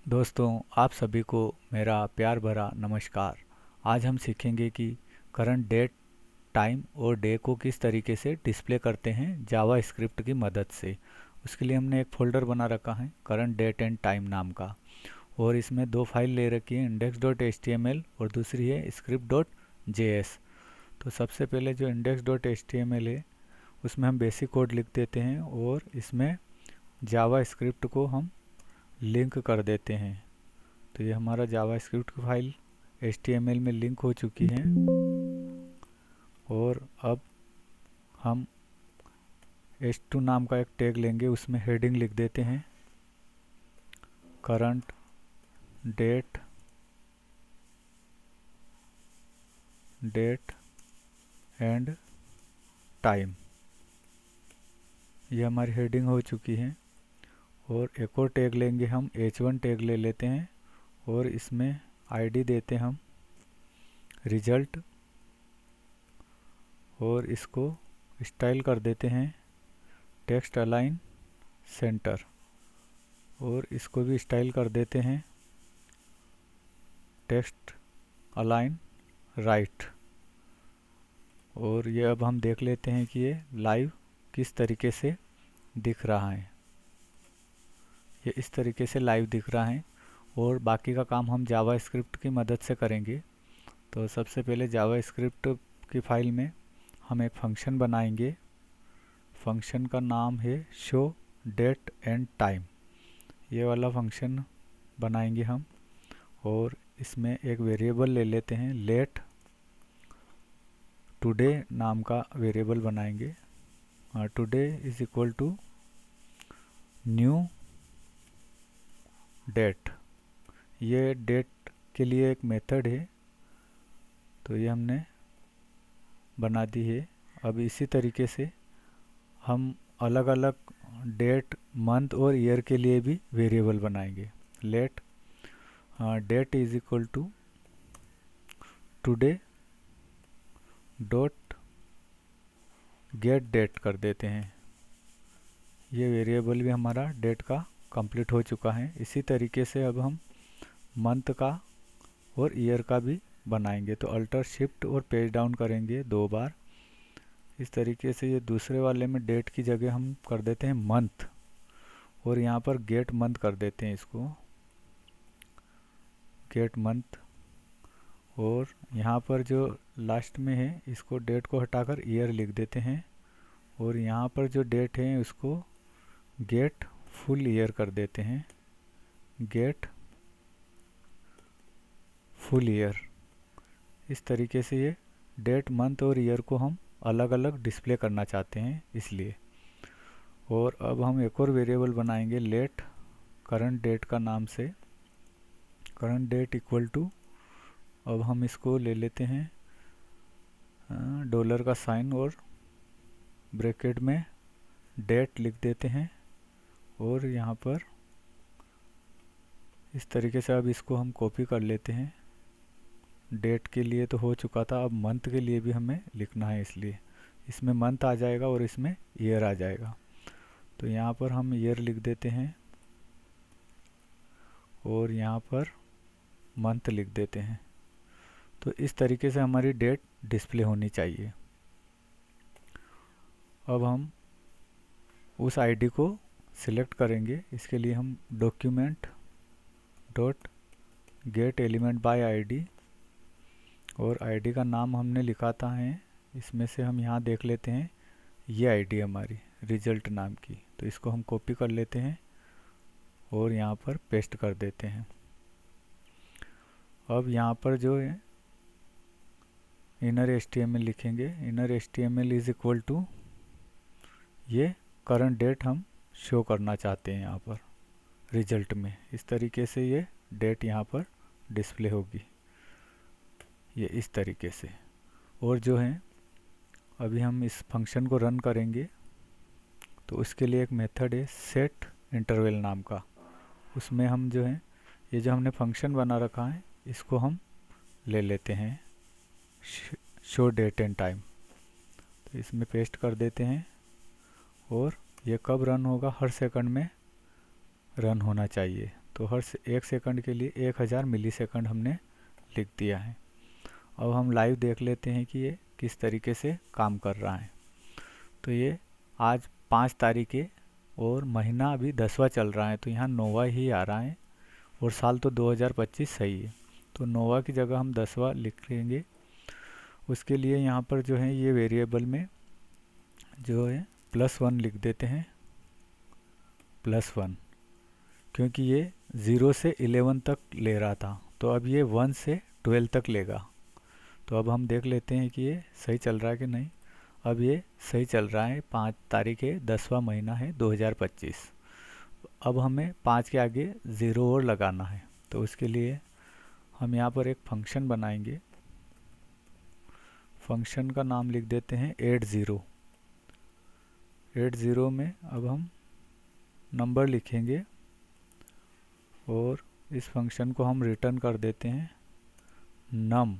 दोस्तों, आप सभी को मेरा प्यार भरा नमस्कार। आज हम सीखेंगे कि करंट डेट, टाइम और डे को किस तरीके से डिस्प्ले करते हैं जावा स्क्रिप्ट की मदद से। उसके लिए हमने एक फ़ोल्डर बना रखा है करंट डेट एंड टाइम नाम का, और इसमें दो फाइल ले रखी है, index.html और दूसरी है script.js। तो सबसे पहले जो index.html है उसमें हम बेसिक कोड लिख देते हैं और इसमें जावा स्क्रिप्ट को हम लिंक कर देते हैं। तो ये हमारा जावा स्क्रिप्ट की फाइल HTML में लिंक हो चुकी है। और अब हम h2 नाम का एक टैग लेंगे, उसमें हेडिंग लिख देते हैं करंट डेट एंड टाइम। ये हमारी हेडिंग हो चुकी है। और एक और टैग लेंगे, हम h1 टैग ले लेते हैं और इसमें आईडी देते हैं हम रिजल्ट, और इसको स्टाइल कर देते हैं टेक्स्ट अलाइन सेंटर, और इसको भी स्टाइल कर देते हैं टेक्स्ट अलाइन राइट। और ये अब हम देख लेते हैं कि ये लाइव किस तरीके से दिख रहा है। ये इस तरीके से लाइव दिख रहा है। और बाकी का काम हम जावा स्क्रिप्ट की मदद से करेंगे। तो सबसे पहले जावा स्क्रिप्ट की फाइल में हम एक फंक्शन बनाएंगे। फंक्शन का नाम है शो डेट एंड टाइम। ये वाला फंक्शन बनाएंगे हम, और इसमें एक वेरिएबल ले लेते हैं, लेट टुडे नाम का वेरिएबल बनाएंगे। Today is equal to new date. ये डेट के लिए एक मेथड है, तो ये हमने बना दी है। अब इसी तरीके से हम अलग अलग डेट, मंथ और ईयर के लिए भी वेरिएबल बनाएंगे। Let date is equal to today dot get date कर देते हैं। ये वेरिएबल भी हमारा डेट का कंप्लीट हो चुका है। इसी तरीके से अब हम मंथ का और ईयर का भी बनाएंगे। तो अल्टर शिफ्ट और पेज डाउन करेंगे 2 बार। इस तरीके से ये दूसरे वाले में डेट की जगह हम कर देते हैं मंथ, और यहाँ पर गेट मंथ कर देते हैं, इसको गेट मंथ। और यहाँ पर जो लास्ट में है इसको डेट को हटाकर ईयर लिख देते हैं, और यहाँ पर जो डेट है उसको गेट फुल ईयर कर देते हैं, गेट फुल ईयर। इस तरीके से ये डेट, मंथ और ईयर को हम अलग अलग डिस्प्ले करना चाहते हैं इसलिए। और अब हम एक और वेरिएबल बनाएंगे लेट करंट डेट का नाम से। करंट डेट इक्वल टू, अब हम इसको ले लेते हैं डॉलर का साइन और ब्रैकेट में डेट लिख देते हैं, और यहाँ पर इस तरीके से अब इसको हम कॉपी कर लेते हैं। डेट के लिए तो हो चुका था, अब मंथ के लिए भी हमें लिखना है, इसलिए इसमें मंथ आ जाएगा और इसमें ईयर आ जाएगा। तो यहाँ पर हम ईयर लिख देते हैं और यहाँ पर मंथ लिख देते हैं। तो इस तरीके से हमारी डेट डिस्प्ले होनी चाहिए। अब हम उस आईडी को सिलेक्ट करेंगे। इसके लिए हम document dot gate element by ID, और आईडी का नाम हमने लिखा था है, इसमें से हम यहाँ देख लेते हैं ये आईडी हमारी रिजल्ट नाम की। तो इसको हम कॉपी कर लेते हैं और यहाँ पर पेस्ट कर देते हैं। अब यहाँ पर जो है इनर HTML लिखेंगे। Inner HTML is equal to, ये करंट डेट हम शो करना चाहते हैं यहाँ पर रिजल्ट में। इस तरीके से ये डेट यहाँ पर डिस्प्ले होगी, ये इस तरीके से। और जो है अभी हम इस फंक्शन को रन करेंगे, तो उसके लिए एक मेथड है सेट इंटरवल नाम का। उसमें हम जो है ये जो हमने फंक्शन बना रखा है इसको हम ले लेते हैं शो डेट एंड टाइम। तो इसमें पेस्ट कर देते हैं, और ये कब रन होगा, हर सेकंड में रन होना चाहिए। तो हर 1 सेकंड के लिए 1000 मिली सेकंड हमने लिख दिया है। अब हम लाइव देख लेते हैं कि ये किस तरीके से काम कर रहा है। तो ये आज 5 तारीख है और महीना अभी 10वां चल रहा है, तो यहाँ 9वां ही आ रहा है और साल तो 2025 सही है। तो 9वां की जगह हम 10वां लिखेंगे। उसके लिए यहाँ पर जो है ये वेरिएबल में जो है +1 लिख देते हैं, +1, क्योंकि ये 0 से 11 तक ले रहा था, तो अब ये 1 से 12 तक लेगा। तो अब हम देख लेते हैं कि ये सही चल रहा है कि नहीं। अब ये सही चल रहा है, 5 तारीख है, 10वां महीना है 2025। अब हमें 5 के आगे 0 और लगाना है, तो उसके लिए हम यहाँ पर एक फंक्शन बनाएंगे। फंक्शन का नाम लिख देते हैं 80। 80 में अब हम नंबर लिखेंगे और इस फंक्शन को हम रिटर्न कर देते हैं नम।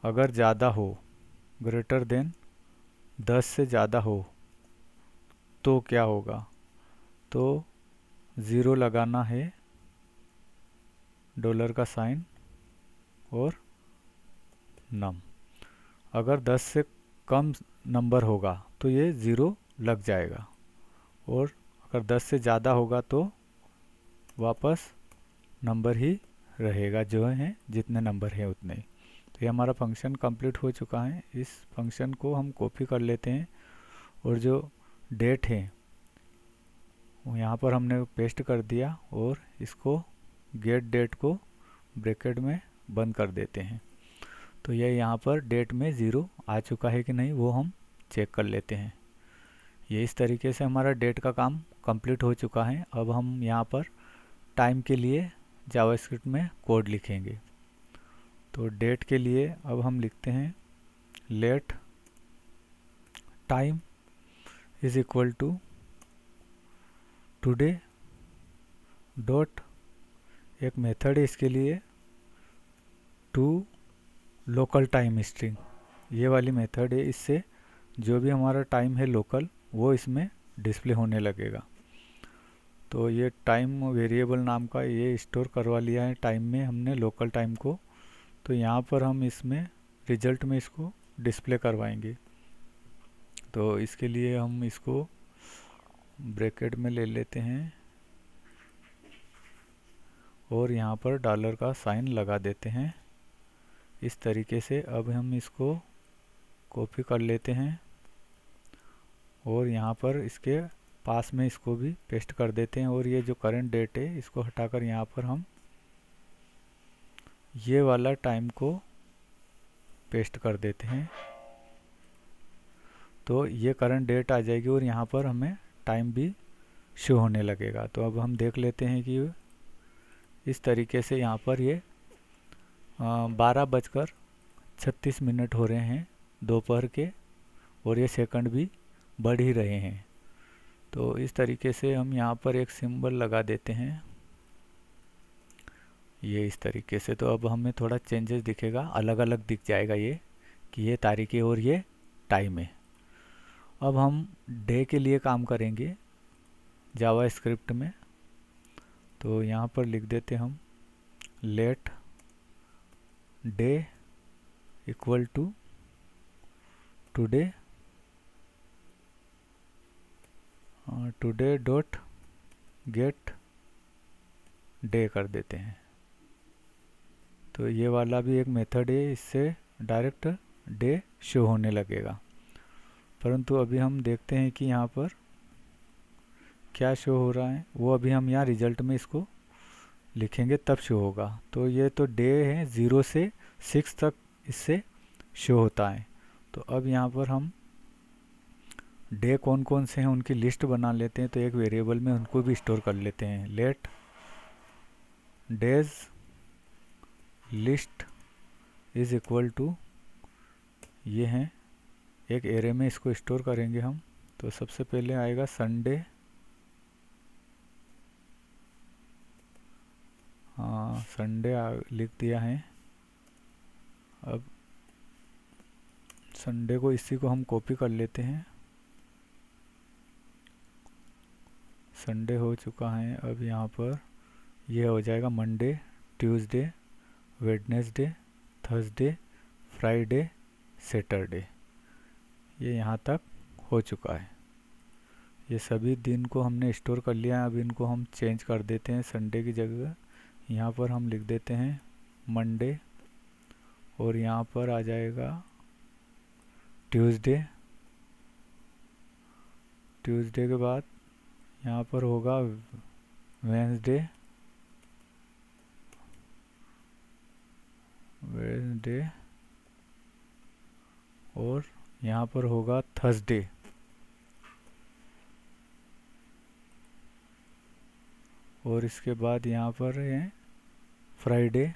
अगर ज़्यादा हो, ग्रेटर देन 10 से ज़्यादा हो तो क्या होगा, तो 0 लगाना है, डॉलर का साइन और नम। अगर 10 से कम नंबर होगा तो ये 0 लग जाएगा, और अगर 10 से ज़्यादा होगा तो वापस नंबर ही रहेगा, जो है जितने नंबर हैं उतने ही। तो ये हमारा फंक्शन कंप्लीट हो चुका है। इस फंक्शन को हम कॉपी कर लेते हैं और जो डेट है वो यहाँ पर हमने पेस्ट कर दिया और इसको गेट डेट को ब्रैकेट में बंद कर देते हैं। तो ये यहाँ पर डेट में 0 आ चुका है कि नहीं वो हम चेक कर लेते हैं। ये इस तरीके से हमारा डेट का काम कंप्लीट हो चुका है। अब हम यहाँ पर टाइम के लिए जावास्क्रिप्ट में कोड लिखेंगे। तो डेट के लिए अब हम लिखते हैं let time is equal to today dot, एक मेथड है इसके लिए, टू लोकल टाइम स्ट्रिंग, ये वाली मेथड है। इससे जो भी हमारा टाइम है लोकल वो इसमें डिस्प्ले होने लगेगा। तो ये टाइम वेरिएबल नाम का ये स्टोर करवा लिया है टाइम में हमने लोकल टाइम को। तो यहाँ पर हम इसमें रिजल्ट में इसको डिस्प्ले करवाएंगे। तो इसके लिए हम इसको ब्रैकेट में ले लेते हैं और यहाँ पर डॉलर का साइन लगा देते हैं इस तरीके से। अब हम इसको कॉपी कर लेते हैं और यहाँ पर इसके पास में इसको भी पेस्ट कर देते हैं, और ये जो करंट डेट है इसको हटाकर यहाँ पर हम ये वाला टाइम को पेस्ट कर देते हैं। तो ये करंट डेट आ जाएगी और यहाँ पर हमें टाइम भी शो होने लगेगा। तो अब हम देख लेते हैं कि इस तरीके से यहाँ पर ये 12:36 हो रहे हैं दोपहर के, और ये सेकंड भी बढ़ ही रहे हैं। तो इस तरीके से हम यहाँ पर एक सिंबल लगा देते हैं, ये इस तरीके से। तो अब हमें थोड़ा चेंजेस दिखेगा, अलग अलग दिख जाएगा ये कि ये तारीख है और ये टाइम है। अब हम डे के लिए काम करेंगे जावा स्क्रिप्ट में। तो यहाँ पर लिख देते हम let day equal to today, today dot get day कर देते हैं। तो ये वाला भी एक मेथड है, इससे डायरेक्ट डे शो होने लगेगा। परंतु अभी हम देखते हैं कि यहाँ पर क्या शो हो रहा है, वो अभी हम यहाँ रिजल्ट में इसको लिखेंगे तब शो होगा। तो ये तो डे है, 0 से 6 तक इससे शो होता है। तो अब यहाँ पर हम डे कौन कौन से हैं उनकी लिस्ट बना लेते हैं। तो एक वेरिएबल में उनको भी स्टोर कर लेते हैं, let days list is equal to, ये हैं एक एरे में इसको स्टोर करेंगे हम। तो सबसे पहले आएगा संडे, हाँ संडे लिख दिया है। अब संडे को इसी को हम कॉपी कर लेते हैं, संडे हो चुका है। अब यहाँ पर ये हो जाएगा Monday, Tuesday, Wednesday, Thursday, Friday, Saturday. ये यहाँ तक हो चुका है। ये सभी दिन को हमने स्टोर कर लिया है। अब इनको हम चेंज कर देते हैं। संडे की जगह यहाँ पर हम लिख देते हैं मंडे, और यहाँ पर आ जाएगा ट्यूसडे। ट्यूसडे के बाद यहाँ पर होगा वेडनेसडे, और यहाँ पर होगा थर्सडे। और इसके बाद यहाँ पर है फ्राइडे,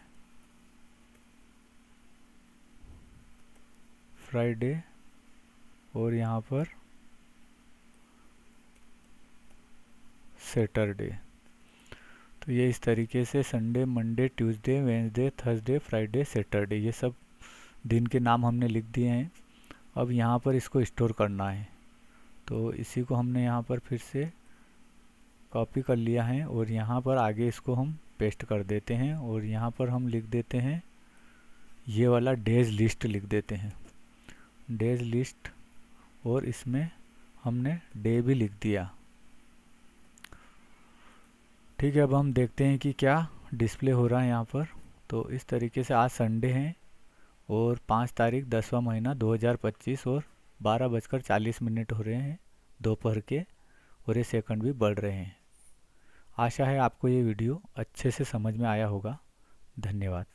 और यहाँ पर सैटरडे। तो ये इस तरीके से Sunday, Monday, Tuesday, Wednesday, Thursday, Friday, Saturday, ये सब दिन के नाम हमने लिख दिए हैं। अब यहाँ पर इसको स्टोर करना है, तो इसी को हमने यहाँ पर फिर से कॉपी कर लिया है, और यहाँ पर आगे इसको हम पेस्ट कर देते हैं। और यहाँ पर हम लिख देते हैं ये वाला डेज लिस्ट लिख देते हैं, डेज लिस्ट, और इसमें हमने डे भी लिख दिया। ठीक है, अब हम देखते हैं कि क्या डिस्प्ले हो रहा है यहाँ पर। तो इस तरीके से आज संडे है और 5 तारीख 10वां महीना 2025 और 12:40 हो रहे हैं दोपहर के, और ये सेकंड भी बढ़ रहे हैं। आशा है आपको ये वीडियो अच्छे से समझ में आया होगा। धन्यवाद।